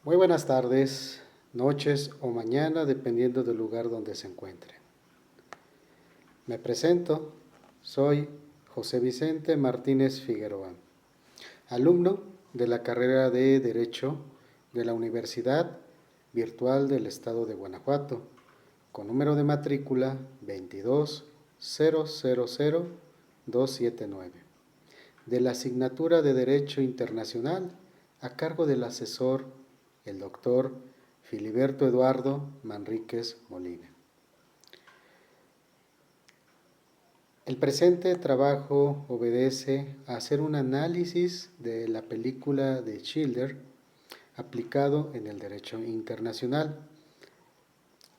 Muy buenas tardes, noches o mañana, dependiendo del lugar donde se encuentre. Me presento, soy José Vicente Martínez Figueroa, alumno de la carrera de Derecho de la Universidad Virtual del Estado de Guanajuato, con número de matrícula 220000279, de la asignatura de Derecho Internacional a cargo del asesor, el doctor Filiberto Eduardo Manríquez Molina. El presente trabajo obedece a hacer un análisis de la película de Schiller aplicado en el derecho internacional,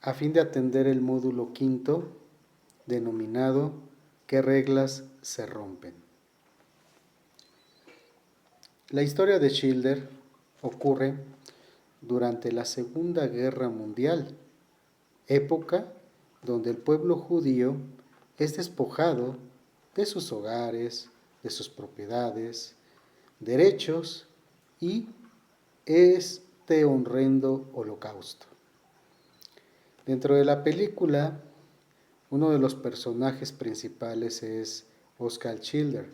a fin de atender el módulo quinto denominado ¿Qué reglas se rompen? La historia de Schiller ocurre durante la Segunda Guerra Mundial, época donde el pueblo judío es despojado de sus hogares, de sus propiedades, derechos y este horrendo holocausto. Dentro de la película, uno de los personajes principales es Oskar Schiller,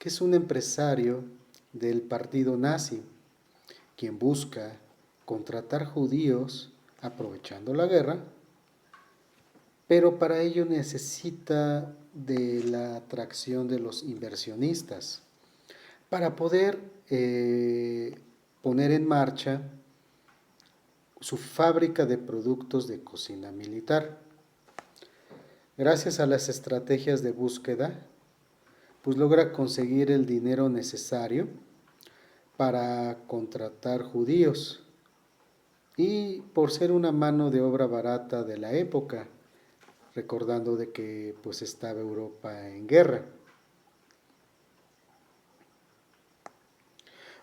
que es un empresario del partido nazi, quien busca contratar judíos aprovechando la guerra, pero para ello necesita de la atracción de los inversionistas para poder poner en marcha su fábrica de productos de cocina militar. Gracias a las estrategias de búsqueda, pues logra conseguir el dinero necesario para contratar judíos, y por ser una mano de obra barata de la época, recordando de que pues estaba Europa en guerra.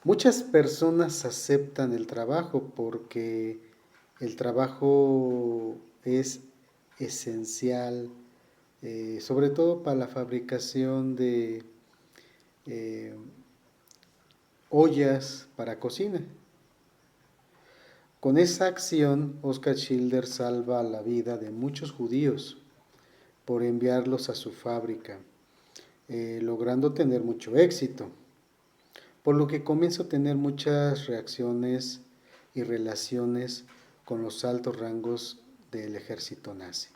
Muchas personas aceptan el trabajo porque el trabajo es esencial, sobre todo para la fabricación de eh, ollas para cocina. Con esa acción, Oskar Schiller salva la vida de muchos judíos por enviarlos a su fábrica, logrando tener mucho éxito, por lo que comienza a tener muchas reacciones y relaciones con los altos rangos del ejército nazi.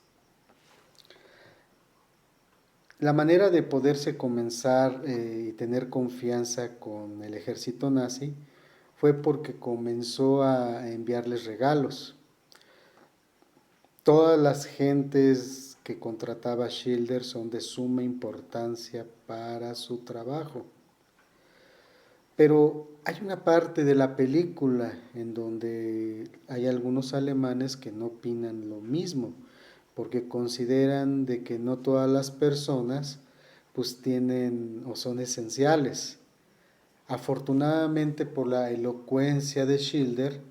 La manera de poderse comenzar y tener confianza con el ejército nazi fue porque comenzó a enviarles regalos. Todas las gentes que contrataba Schiller son de suma importancia para su trabajo. Pero hay una parte de la película en donde hay algunos alemanes que no opinan lo mismo, porque consideran de que no todas las personas pues tienen o son esenciales. Afortunadamente, por la elocuencia de Schiller,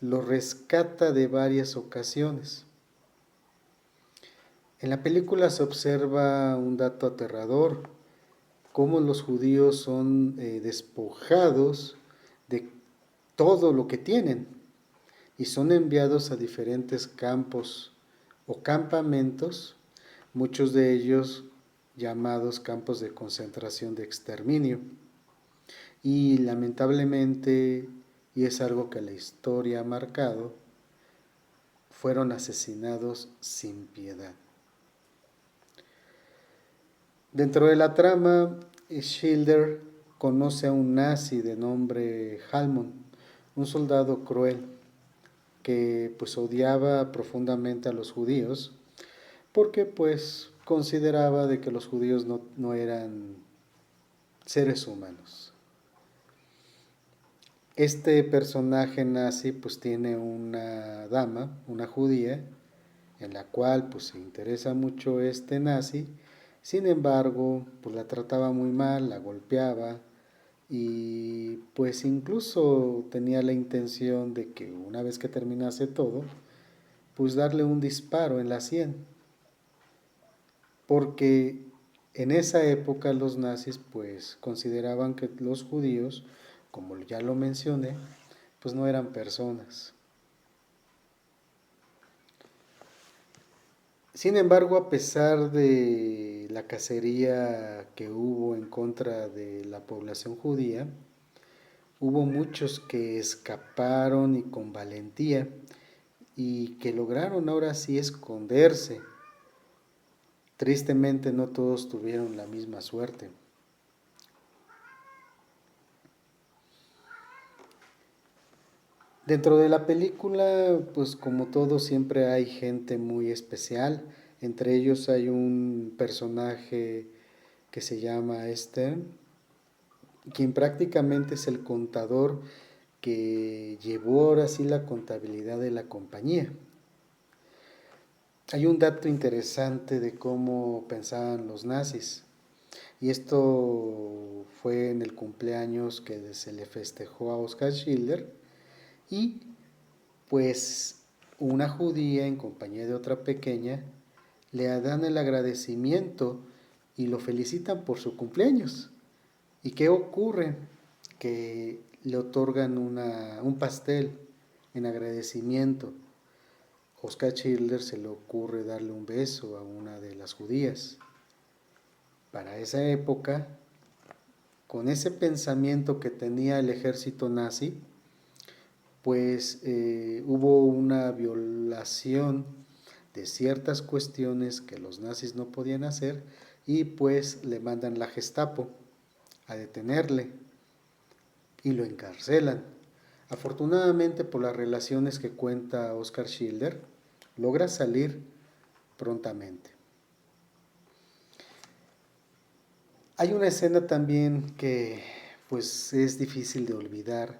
lo rescata de varias ocasiones. En la película se observa un dato aterrador: cómo los judíos son despojados de todo lo que tienen y son enviados a diferentes campos o campamentos, muchos de ellos llamados campos de concentración de exterminio. Y lamentablemente, y es algo que la historia ha marcado, fueron asesinados sin piedad. Dentro de la trama, Schiller conoce a un nazi de nombre Halmon, un soldado cruel que pues odiaba profundamente a los judíos porque pues consideraba de que los judíos no eran seres humanos. Este personaje nazi pues tiene una dama, una judía, en la cual pues se interesa mucho este nazi. Sin embargo, pues la trataba muy mal, la golpeaba y pues incluso tenía la intención de que una vez que terminase todo, pues darle un disparo en la sien. Porque en esa época los nazis pues consideraban que los judíos, como ya lo mencioné, pues no eran personas. Sin embargo, a pesar de la cacería que hubo en contra de la población judía, hubo muchos que escaparon y con valentía y que lograron ahora sí esconderse. Tristemente no todos tuvieron la misma suerte. Dentro de la película, pues como todo, siempre hay gente muy especial. Entre ellos hay un personaje que se llama Esther, quien prácticamente es el contador que llevó ahora sí la contabilidad de la compañía. Hay un dato interesante de cómo pensaban los nazis, y esto fue en el cumpleaños que se le festejó a Oskar Schindler, y pues una judía en compañía de otra pequeña le dan el agradecimiento y lo felicitan por su cumpleaños. ¿Y qué ocurre? Que le otorgan un pastel en agradecimiento. Oskar Schindler se le ocurre darle un beso a una de las judías. Para esa época, con ese pensamiento que tenía el ejército nazi, pues hubo una violación de ciertas cuestiones que los nazis no podían hacer y pues le mandan la Gestapo a detenerle y lo encarcelan. Afortunadamente, por las relaciones que cuenta Oskar Schindler, logra salir prontamente. Hay una escena también que pues es difícil de olvidar,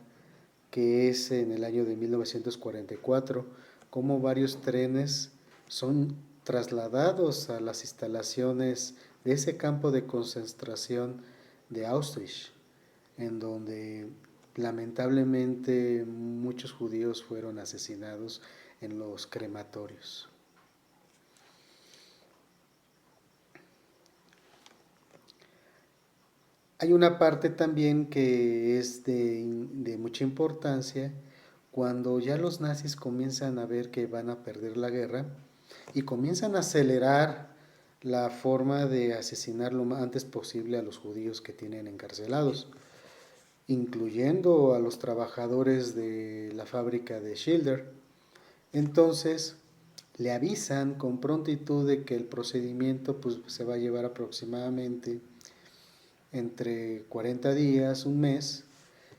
que es en el año de 1944, cómo varios trenes son trasladados a las instalaciones de ese campo de concentración de Auschwitz, en donde lamentablemente muchos judíos fueron asesinados en los crematorios. Hay una parte también que es de mucha importancia cuando ya los nazis comienzan a ver que van a perder la guerra y comienzan a acelerar la forma de asesinar lo antes posible a los judíos que tienen encarcelados, incluyendo a los trabajadores de la fábrica de Schilder. Entonces le avisan con prontitud de que el procedimiento pues, se va a llevar aproximadamente entre 40 días, un mes,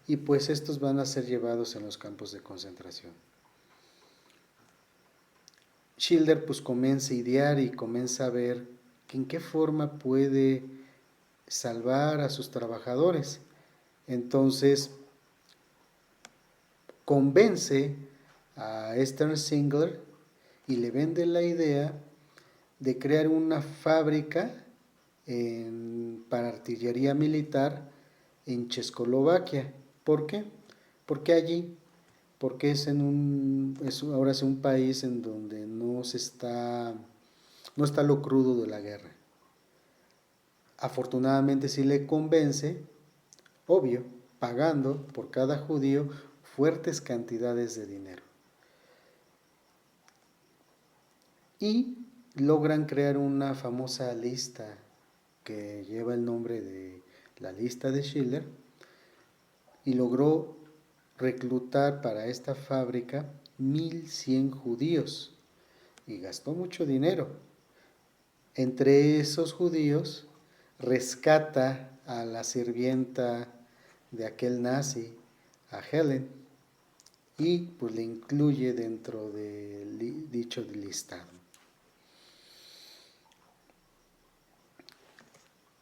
y pues estos van a ser llevados en los campos de concentración. Schilder pues comienza a idear y comienza a ver en qué forma puede salvar a sus trabajadores. Entonces convence a Stern Singler y le vende la idea de crear una fábrica para artillería militar en Checoslovaquia. ¿Por qué? Porque allí, porque ahora es un país en donde no está lo crudo de la guerra. Afortunadamente sí le convence, obvio, pagando por cada judío fuertes cantidades de dinero. Y logran crear una famosa lista que lleva el nombre de la lista de Schindler, y logró reclutar para esta fábrica 1.100 judíos y gastó mucho dinero. Entre esos judíos rescata a la sirvienta de aquel nazi, a Helen, y pues le incluye dentro del dicho listado.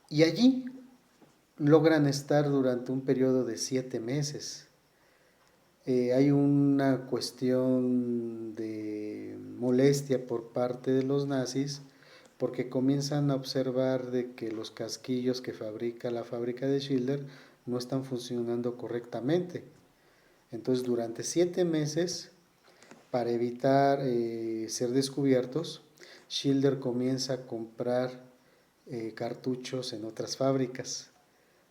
Y allí logran estar durante un periodo de 7 meses. Hay una cuestión de molestia por parte de los nazis porque comienzan a observar de que los casquillos que fabrica la fábrica de Schindler no están funcionando correctamente. Entonces durante 7 meses, para evitar ser descubiertos, Schindler comienza a comprar cartuchos en otras fábricas.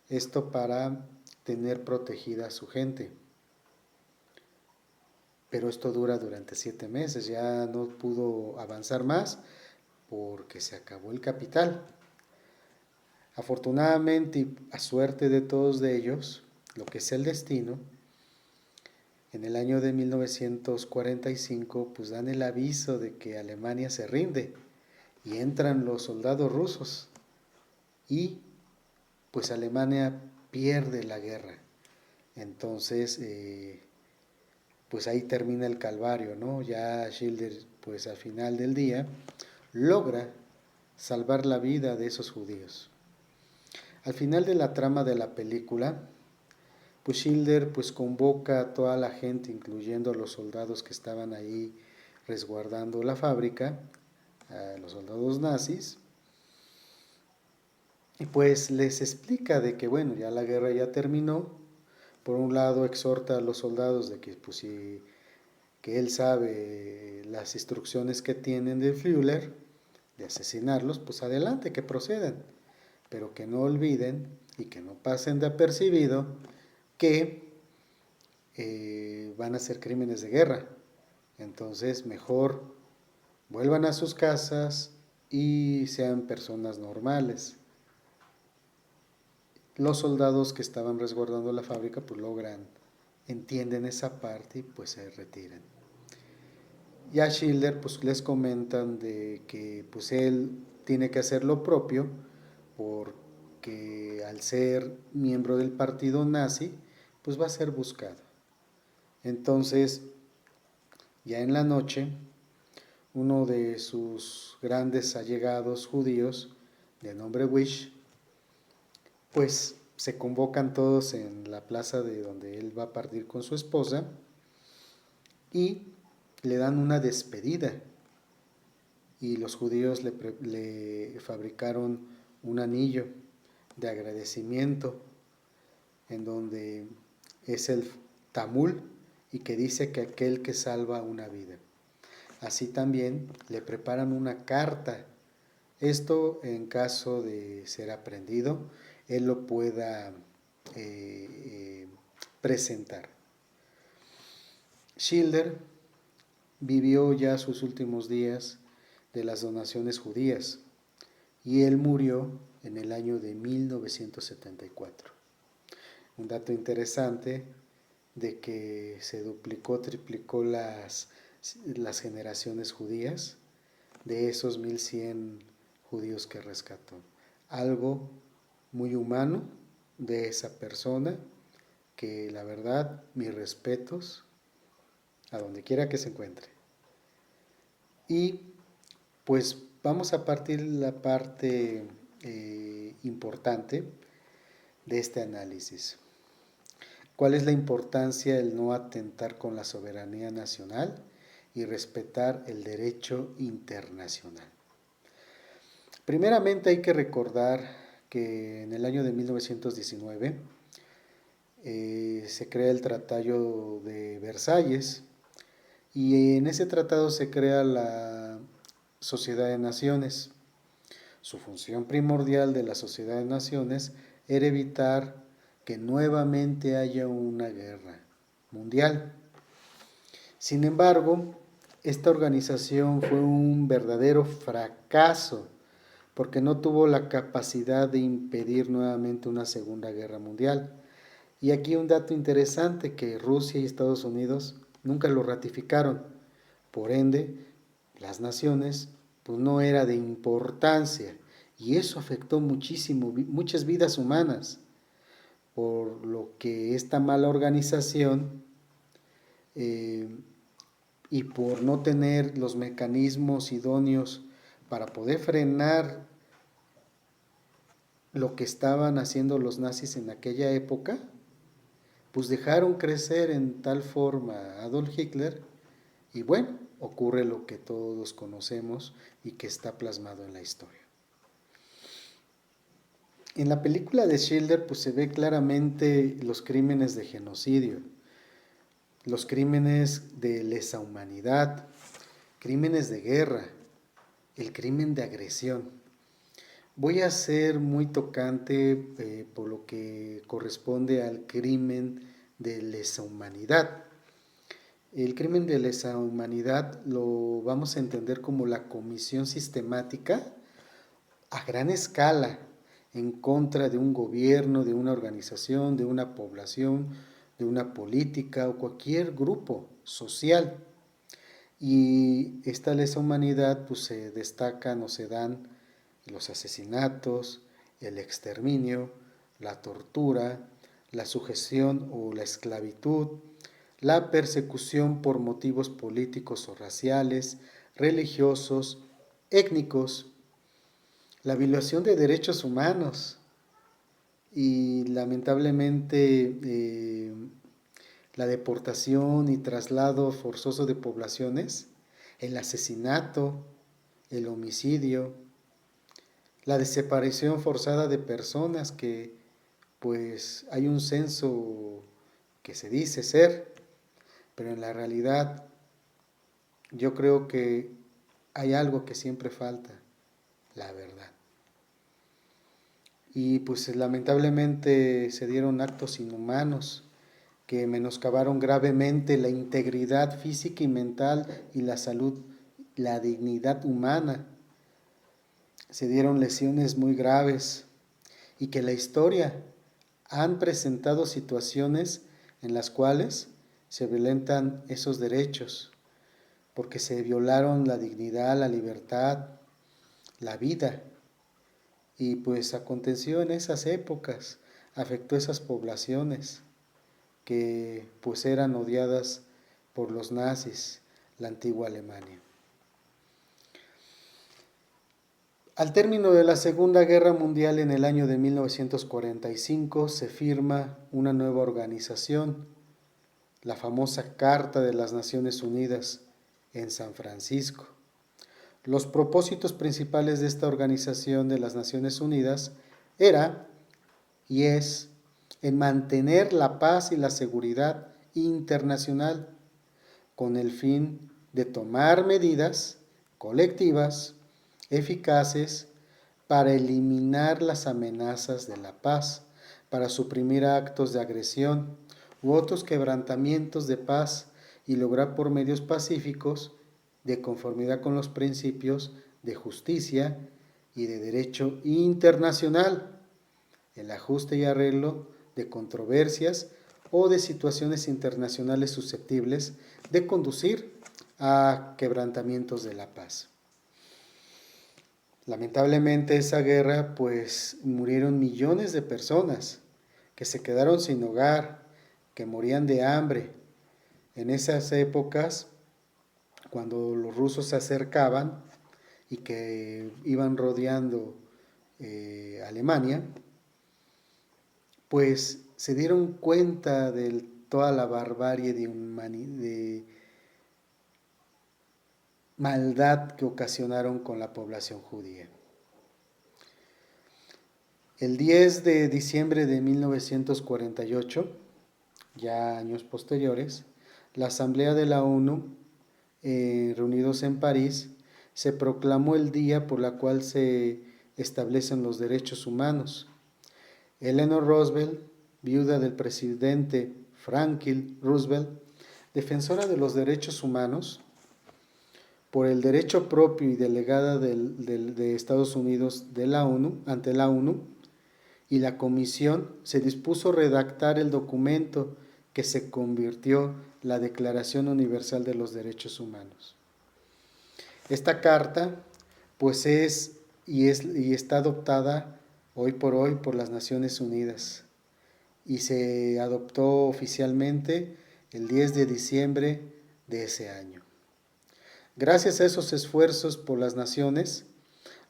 Esto para tener protegida a su gente. pero esto dura durante 7 meses, ya no pudo avanzar más porque se acabó el capital. Afortunadamente y a suerte de todos de ellos, lo que es el destino, en el año de 1945 pues dan el aviso de que Alemania se rinde y entran los soldados rusos y pues Alemania pierde la guerra. Entonces, pues ahí termina el calvario, ¿no? Ya Schilder, pues al final del día, logra salvar la vida de esos judíos. Al final de la trama de la película, pues Schilder pues convoca a toda la gente, incluyendo a los soldados que estaban ahí resguardando la fábrica, a los soldados nazis, y pues les explica de que bueno, ya la guerra ya terminó. Por un lado exhorta a los soldados de que pues si que él sabe las instrucciones que tienen de Führer de asesinarlos, pues adelante, que procedan, pero que no olviden y que no pasen de apercibido que van a ser crímenes de guerra. Entonces mejor vuelvan a sus casas y sean personas normales. Los soldados que estaban resguardando la fábrica pues entienden esa parte y pues se retiran. Y a Schilder pues les comentan de que pues él tiene que hacer lo propio porque al ser miembro del partido nazi pues va a ser buscado. Entonces ya en la noche uno de sus grandes allegados judíos de nombre Wish pues se convocan todos en la plaza de donde él va a partir con su esposa y le dan una despedida. Y los judíos le fabricaron un anillo de agradecimiento en donde es el tamul y que dice que aquel que salva una vida. Así también le preparan una carta. Esto en caso de ser aprendido, él lo pueda presentar. Schilder vivió ya sus últimos días de las donaciones judías y él murió en el año de 1974. Un dato interesante de que se duplicó, triplicó las generaciones judías de esos 1100 judíos que rescató. Algo muy humano de esa persona que la verdad, mis respetos a donde quiera que se encuentre. Y pues vamos a partir la parte importante de este análisis. ¿Cuál es la importancia del no atentar con la soberanía nacional y respetar el derecho internacional? Primeramente hay que recordar que en el año de 1919 se crea el Tratado de Versalles y en ese tratado se crea la Sociedad de Naciones. Su función primordial de la Sociedad de Naciones era evitar que nuevamente haya una guerra mundial. Sin embargo, esta organización fue un verdadero fracaso porque no tuvo la capacidad de impedir nuevamente una segunda guerra mundial. Y aquí un dato interesante, que Rusia y Estados Unidos nunca lo ratificaron. Por ende, las naciones pues no era de importancia y eso afectó muchísimo, muchas vidas humanas, por lo que esta mala organización y por no tener los mecanismos idóneos para poder frenar lo que estaban haciendo los nazis en aquella época, pues dejaron crecer en tal forma a Adolf Hitler y bueno, ocurre lo que todos conocemos y que está plasmado en la historia. En la película de Schilder pues se ve claramente los crímenes de genocidio, los crímenes de lesa humanidad, crímenes de guerra, el crimen de agresión. Voy a ser muy tocante por lo que corresponde al crimen de lesa humanidad. El crimen de lesa humanidad lo vamos a entender como la comisión sistemática a gran escala en contra de un gobierno, de una organización, de una población, de una política o cualquier grupo social. Y esta lesa humanidad pues se destacan o se dan los asesinatos, el exterminio, la tortura, la sujeción o la esclavitud, la persecución por motivos políticos o raciales, religiosos, étnicos, la violación de derechos humanos y lamentablemente la deportación y traslado forzoso de poblaciones, el asesinato, el homicidio, la desaparición forzada de personas que pues hay un censo que se dice ser, pero en la realidad yo creo que hay algo que siempre falta, la verdad. Y pues lamentablemente se dieron actos inhumanos que menoscabaron gravemente la integridad física y mental y la salud, la dignidad humana. Se dieron lesiones muy graves y que la historia han presentado situaciones en las cuales se violentan esos derechos, porque se violaron la dignidad, la libertad, la vida. Y pues aconteció en esas épocas, afectó a esas poblaciones que pues eran odiadas por los nazis, la antigua Alemania. Al término de la Segunda Guerra Mundial en el año de 1945 se firma una nueva organización, la famosa Carta de las Naciones Unidas en San Francisco. Los propósitos principales de esta organización de las Naciones Unidas era y es en mantener la paz y la seguridad internacional con el fin de tomar medidas colectivas eficaces para eliminar las amenazas de la paz, para suprimir actos de agresión u otros quebrantamientos de paz y lograr por medios pacíficos, de conformidad con los principios de justicia y de derecho internacional, el ajuste y arreglo de controversias o de situaciones internacionales susceptibles de conducir a quebrantamientos de la paz. Lamentablemente esa guerra pues murieron millones de personas que se quedaron sin hogar, que morían de hambre. En esas épocas, cuando los rusos se acercaban y que iban rodeando Alemania, pues se dieron cuenta de toda la barbarie de maldad que ocasionaron con la población judía. El 10 de diciembre de 1948, ya años posteriores, la Asamblea de la ONU, reunidos en París, se proclamó el día por la cual se establecen los derechos humanos. Eleanor Roosevelt, viuda del presidente Franklin Roosevelt, defensora de los derechos humanos, por el derecho propio y delegada de Estados Unidos de la ONU, ante la ONU, y la comisión se dispuso a redactar el documento que se convirtió en la Declaración Universal de los Derechos Humanos. Esta carta pues es y está adoptada hoy por las Naciones Unidas y se adoptó oficialmente el 10 de diciembre de ese año. Gracias a esos esfuerzos por las naciones,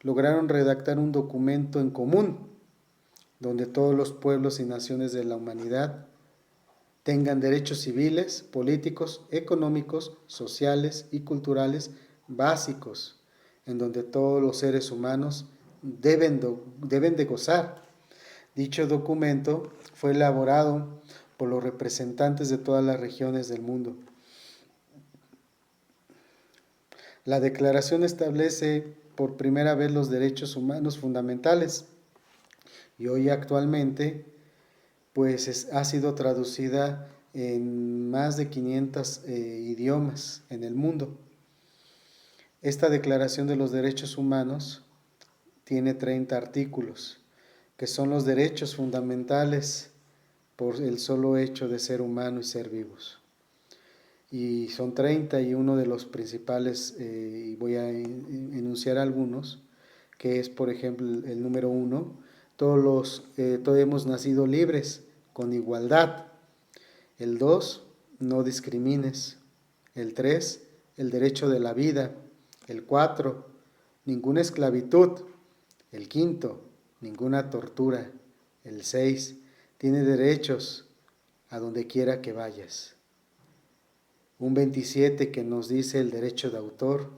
lograron redactar un documento en común donde todos los pueblos y naciones de la humanidad tengan derechos civiles, políticos, económicos, sociales y culturales básicos, en donde todos los seres humanos deben de gozar. Dicho documento fue elaborado por los representantes de todas las regiones del mundo. La declaración establece por primera vez los derechos humanos fundamentales y hoy actualmente pues ha sido traducida en más de 500 idiomas en el mundo. Esta Declaración de los Derechos Humanos tiene 30 artículos, que son los derechos fundamentales por el solo hecho de ser humano y ser vivos. Y son 30 y uno de los principales, y voy a enunciar algunos, que es, por ejemplo, el número 1, todos hemos nacido libres, con igualdad. El 2, no discrimines. El 3, el derecho de la vida. El 4, ninguna esclavitud. El 5, ninguna tortura. El 6, tiene derechos a donde quiera que vayas. Un 27 que nos dice el derecho de autor.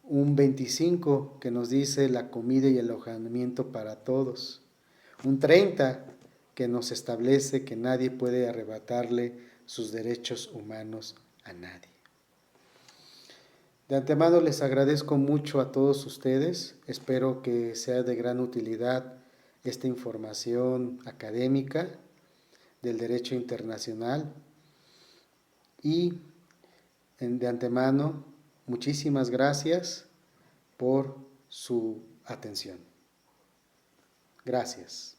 Un 25 que nos dice la comida y el alojamiento para todos. Un 30 que nos establece que nadie puede arrebatarle sus derechos humanos a nadie. De antemano les agradezco mucho a todos ustedes, espero que sea de gran utilidad esta información académica del derecho internacional y de antemano muchísimas gracias por su atención. Gracias.